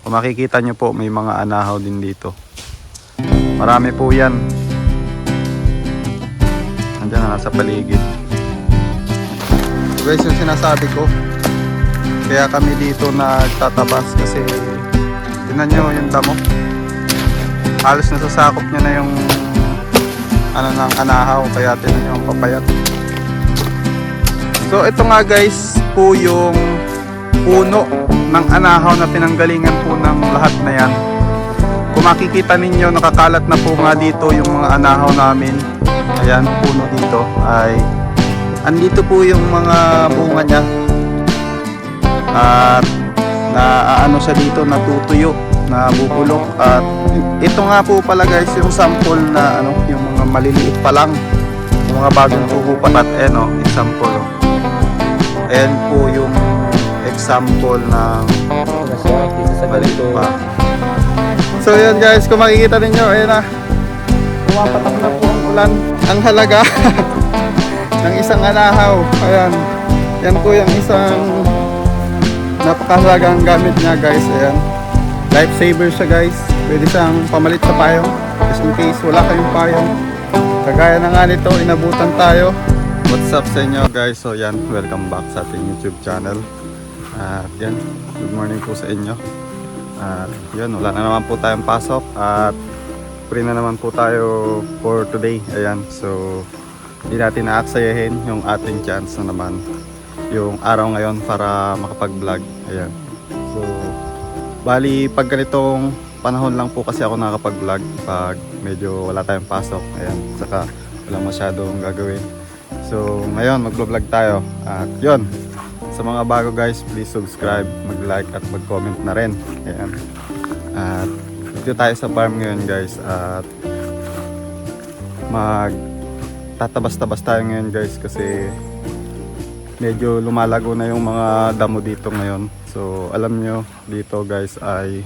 Kung makikita nyo po, may mga anahaw din dito. Marami po yan. Nandiyan na nasa paligid. So guys, yung sinasabi ko, kaya kami dito nagtatabas kasi tingnan nyo yung damo. Halos nasasakop nyo na yung ng anahaw, kaya tingnan nyo ang papayat. So ito nga guys po yung puno ng anahaw na pinanggalingan po ng lahat na yan. Kung makikita ninyo, nakakalat na po nga dito yung mga anahaw namin. Ayan, puno dito ay andito po yung mga bunga niya. At naano siya dito, natutuyo, nabubulok. At ito nga po pala guys yung sample na yung mga maliliit pa lang, yung mga bagong pupupat. Example. Ayan po yung example ng maliit pa. So yun guys, kung makikita ninyo, ayan na, pumapatak na po ang ulan. Ang halaga ng isang anahaw, ayan, yan po yung isang napakahalagang gamit niya guys. Ayan, lifesaver siya guys. Pwede siyang pamalit sa payong just in case wala kayong payong. Kagaya na nga nito, inabutan tayo. What's up sa inyo guys? So yan, welcome back sa ating YouTube channel. At yan, good morning po sa inyo. At yun, wala na naman po tayong pasok at free na naman po tayo for today. Ayan, so hindi natin naaksayahin yung ating chance na naman yung araw ngayon para makapag-vlog. Ayan, so bali pag ganitong panahon lang po kasi ako nakakapag-vlog pag medyo wala tayong pasok. Ayan, saka wala masyadong gagawin. So ngayon mag-vlog tayo. At yun, sa mga bago guys, please subscribe, mag-like at mag-comment na rin. Ayan. At dito tayo sa farm ngayon guys. At tatabas-tabas tayo ngayon guys kasi medyo lumalago na yung mga damo dito ngayon. So alam nyo dito guys ay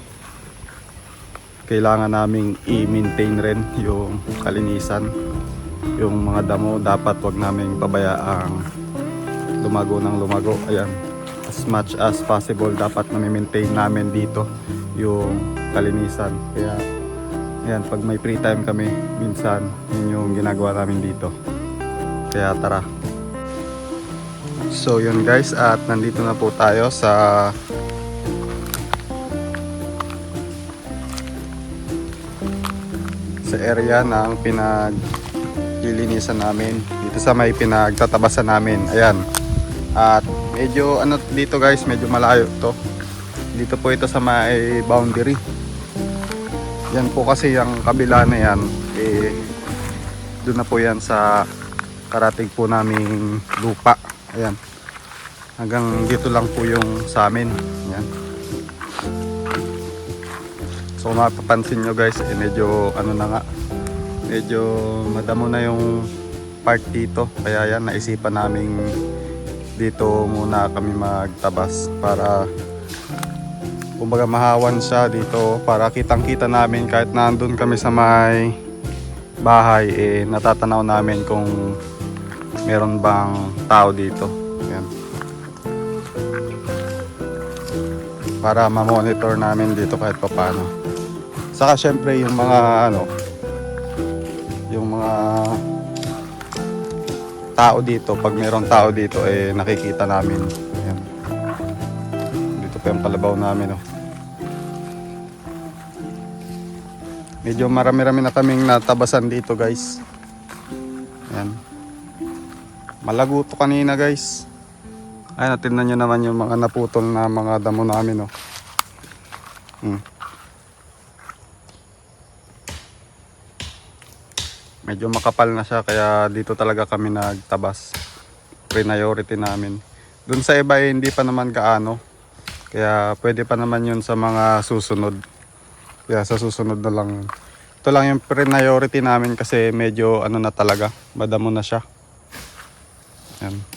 kailangan naming i-maintain rin yung kalinisan. Yung mga damo dapat wag naming pabayaang lumago ng lumago. Ayan, as much as possible dapat na-maintain namin dito yung kalinisan. Kaya ayan, pag may free time kami minsan yun yung ginagawa namin dito. Kaya tara. So yun guys, at nandito na po tayo sa area ng pinaglilinisan namin dito sa may pinagtatabasan namin. Ayan. At medyo dito guys, medyo malayo to. Dito po ito sa may boundary. Yan po kasi yung kabila na yan, doon na po yan sa karating po naming lupa. Ayan. Hanggang dito lang po yung sa amin. Ayan. So kung mapapansin nyo guys, medyo na nga, medyo madamo na yung part dito. Kaya yan, naisipan naming dito muna kami magtabas para kumbaga mahawan siya dito, para kitang kita namin kahit nandun kami sa may bahay, natatanaw namin kung meron bang tao dito. Ayan. Para ma-monitor namin dito kahit paano. Saka syempre yung mga yung mga tao dito, pag mayroong tao dito nakikita namin. Ayan. Dito pa yung kalabaw namin. Medyo marami-rami na kaming natabasan dito guys. Ayan. Malago to kanina guys. Ayan, tingnan nyo naman yung mga naputol na mga damo namin. Medyo makapal na siya, kaya dito talaga kami nagtabas. Priority namin. Doon sa iba hindi pa naman gaano. Kaya pwede pa naman yun sa mga susunod. Kaya sa susunod na lang. Ito lang yung priority namin kasi medyo na talaga. Madamo na siya. Yan.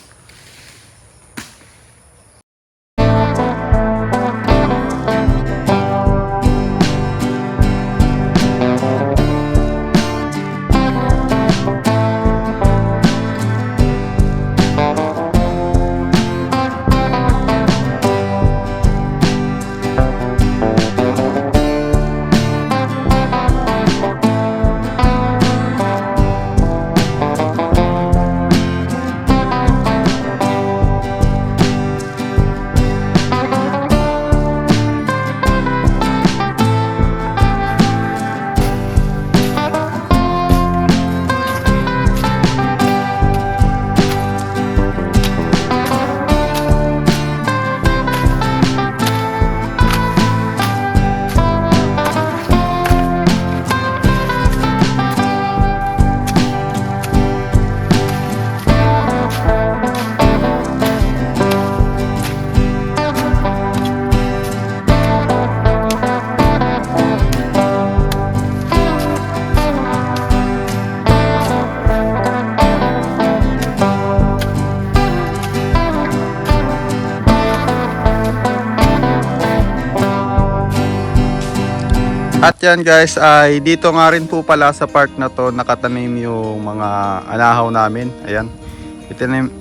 At yan guys, ay dito nga rin po pala sa park na to nakatanim yung mga anahaw namin. Ayan,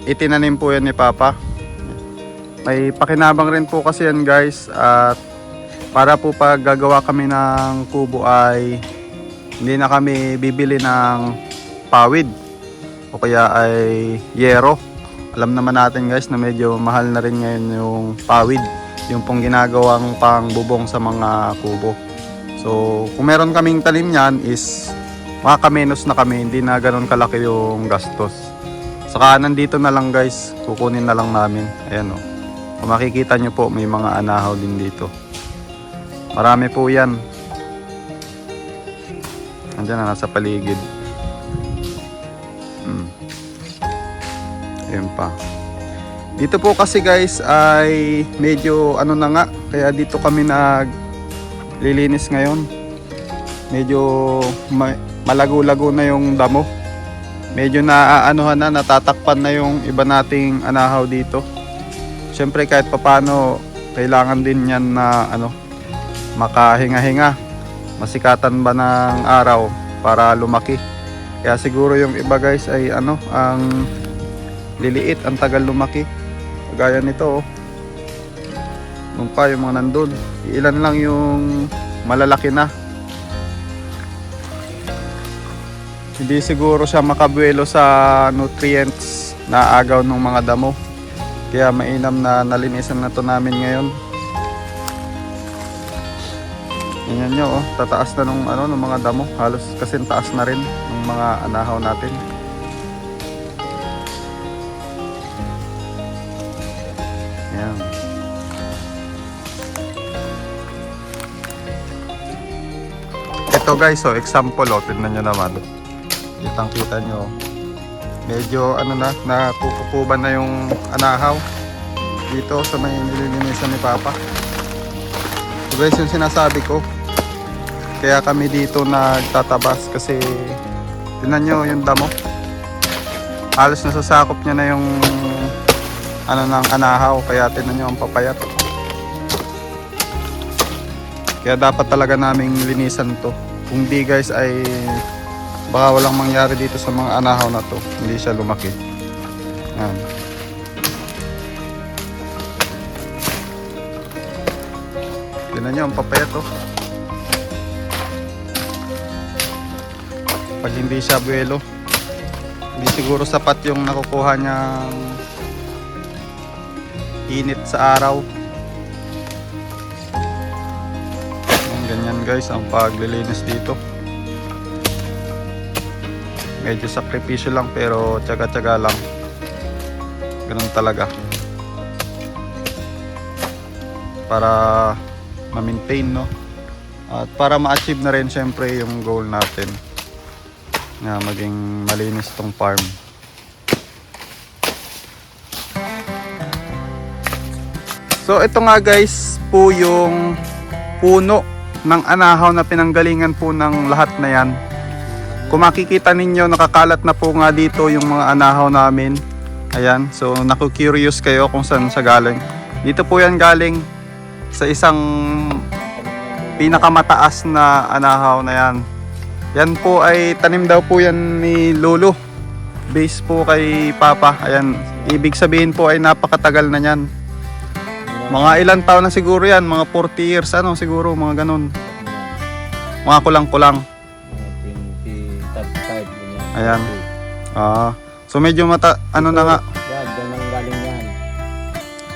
itinanim po yan ni Papa. May pakinabang rin po kasi yan guys. At para po pag gagawa kami ng kubo ay hindi na kami bibili ng pawid o kaya ay yero. Alam naman natin guys na medyo mahal na rin ngayon yung pawid, yung pong ginagawang pang bubong sa mga kubo. So kung meron kaming talim niyan is makakamenos na kami, hindi na ganoon kalaki yung gastos. Saka nandito na lang guys, kukunin na lang namin. Ayan o, kung makikita nyo po may mga anahaw din dito. Marami po yan. Andiyan na nasa paligid. Ayan pa. Dito po kasi guys ay medyo ano na nga, kaya dito kami naglilinis ngayon. Medyo malago-lago na yung damo. Medyo naaanuhan na, natatakpan na yung iba nating anahaw dito. Siyempre kahit papano kailangan din yan na ano, makahinga-hinga. Masikatan ba ng araw para lumaki. Kaya siguro yung iba guys ay ano, ang liliit, ang tagal lumaki. Gaya nito oh. Nung pa yung mga nandun, ilan lang yung malalaki na. Hindi siguro siya makabuelo sa nutrients na agaw ng mga damo. Kaya mainam na nalinisan na to namin ngayon. Tingnan nyo oh, tataas na nung ano, ng mga damo. Halos kasi taas na rin ng mga anahaw natin. Ayan. Ito guys, so example oh, tignan nyo naman. Kitang kita nyo. Medyo ano na, nakukukuban na yung anahaw. Dito sa may nililinisan ni Papa. So guys, yung sinasabi ko. Kaya kami dito nagtatabas kasi tignan nyo yung damo. Halos nasasakop niya na yung ano ng anahaw, kaya tignan nyo ang papayat. Kaya dapat talaga naming linisan to. Kung di guys ay baka walang mangyari dito sa mga anahaw na to. Hindi siya lumaki. Yan. Tignan nyo ang papayat to. Pag hindi siya buwelo, hindi siguro sapat yung nakukuha niyang init sa araw. Ganyan guys ang paglilinis dito. Medyo sakripisyo lang pero tiyaga-tiyaga lang. Ganun talaga. Para ma-maintain no. At para ma-achieve na rin syempre yung goal natin. Na maging malinis tong farm. So ito nga guys po yung puno ng anahaw na pinanggalingan po ng lahat na yan. Kung makikita ninyo, nakakalat na po nga dito yung mga anahaw namin. Ayan, so naku-curious kayo kung saan siya galing. Dito po yan galing sa isang pinakamataas na anahaw na yan. Yan po ay tanim daw po yan ni Lolo. Base po kay Papa. Ayan, ibig sabihin po ay napakatagal na yan. Mga ilang taon na siguro yan, mga 40 years ano siguro, mga ganun. Mga kulang-kulang. 35 Ayan. So medyo ano na nga. Yan, dyan lang galing yan.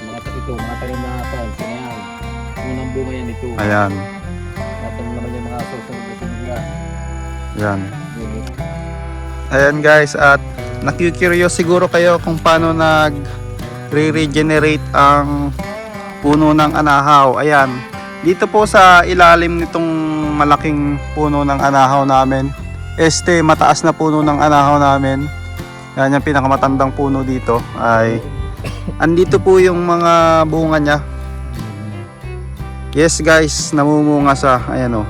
Mga tanim na plants yan. Unang bunga yan ito. Ayan. Natanim naman yung mga susunod na sinila. Yan. Ayan guys, at naku-curious siguro kayo kung paano nag-regenerate ang puno ng anahaw. Ayan. Dito po sa ilalim nitong malaking puno ng anahaw namin. Mataas na puno ng anahaw namin. Yan yung pinakamatandang puno dito. Ay andito po yung mga bunga niya. Yes guys, namumunga sa ayan o.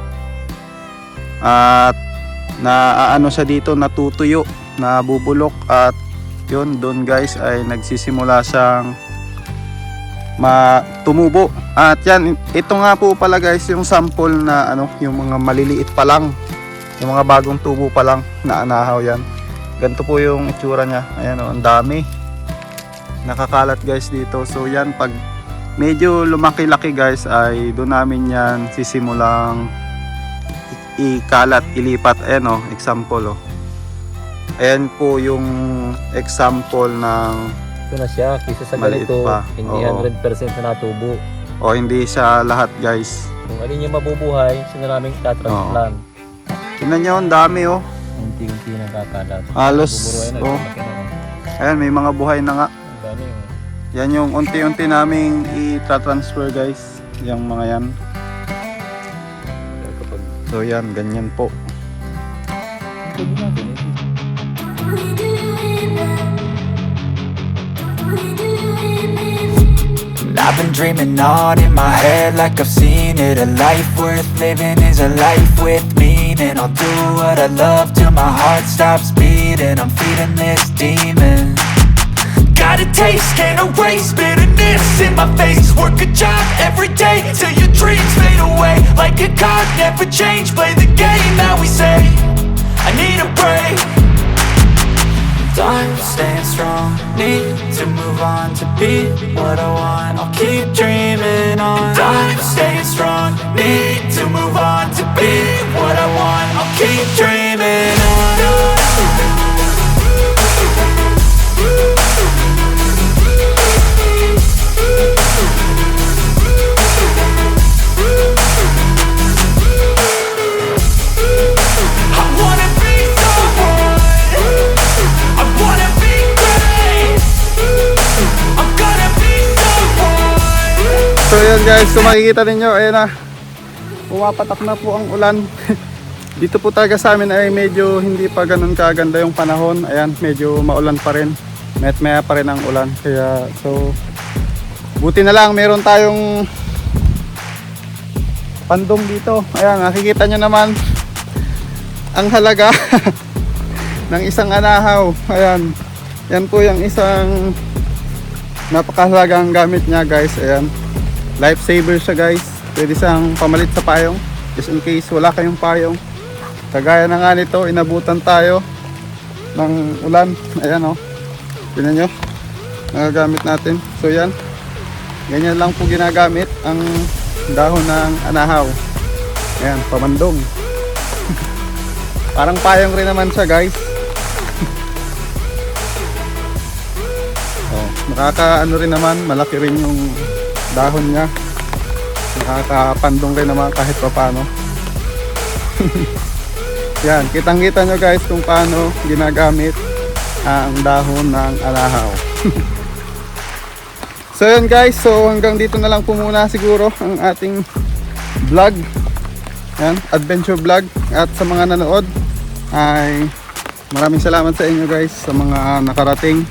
At naaano siya dito, natutuyo, nabubulok at yun doon guys ay nagsisimula siyang tumubo. At yan, ito nga po pala guys yung sample na yung mga maliliit pa lang, yung mga bagong tubo pa lang na anahaw yan. Ganito po yung itsura niya. Ayan ang dami. Nakakalat guys dito. So yan, pag medyo lumaki-laki guys ay doon namin yan sisimulang ikalat, ilipat. Ayan example Ayan po yung example ng Ito na siya, kisa sa maliit ganito, pa. hindi Oo. 100% na natubo. Hindi siya lahat guys. Kung alin yung mabubuhay, sino namin tatransplant. Tingnan nyo, ang dami Unti-unti na kakalat. Halos, Buburuan na, oh. lumaki na. Ayan, may mga buhay na nga. Ang dami Yan yung unti-unti naming i-transfer guys. Yung mga yan. So yan, ganyan po. I've been dreaming on in my head like I've seen it. A life worth living is a life with meaning. I'll do what I love till my heart stops beating. I'm feeding this demon. Got a taste, can't erase bitterness in my face. Work a job every day till your dreams fade away. Like a card, never change, play the game that we say. I need a break. I'm staying strong, need to move on to be what I want. I'll keep dreaming on. I'm staying strong, need to move on to be what I want. I'll keep dreaming on. I wanna be someone. I wanna be great. I'm gonna be someone. So yan guys, kung makikita ninyo, ayan na. Pumapatak na po ang ulan. Dito po talaga sa amin ay medyo hindi pa ganun kaganda yung panahon. Ayan, medyo maulan pa rin. Maya pa rin ang ulan. Kaya so buti na lang meron tayong pandong dito. Ayan, nakikita nyo naman ang halaga ng isang anahaw. Ayan. Yan po yung isang napakahalagang gamit niya guys. Ayan. Lifesaver siya guys. Pwede siyang pamalit sa payong. Just in case wala kayong payong. Kagaya na nga nito, inabutan tayo ng ulan. Ayan Tingnan nyo. Nagagamit natin. So yan. Ganyan lang po ginagamit ang dahon ng anahaw. Ayan, pamandong. Parang payong rin naman siya guys. Nakakaano rin naman, malaki rin yung dahon niya. Nakakapandong rin naman kahit pa paano. Yan, kitang-kita nyo guys kung paano ginagamit ang dahon ng anahaw. So yun guys, so hanggang dito na lang po muna siguro ang ating vlog. Yan, adventure vlog. At sa mga nanood ay maraming salamat sa inyo guys sa mga nakarating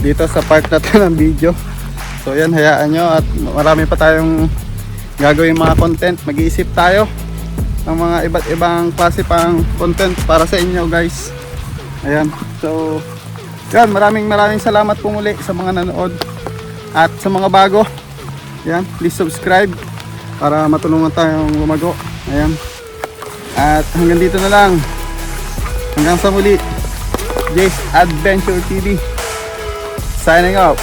dito sa part na to ng video. So yan, hayaan nyo at marami pa tayong gagawin mga content. Mag-iisip tayo ng mga iba't ibang klase pang content para sa inyo guys. Ayan, so yan, maraming salamat po muli sa mga nanood. At sa mga bago, yan, please subscribe para matulungan tayong lumago. Ayan. At hanggang dito na lang. Hanggang sa muli. Jay's Adventure TV signing off.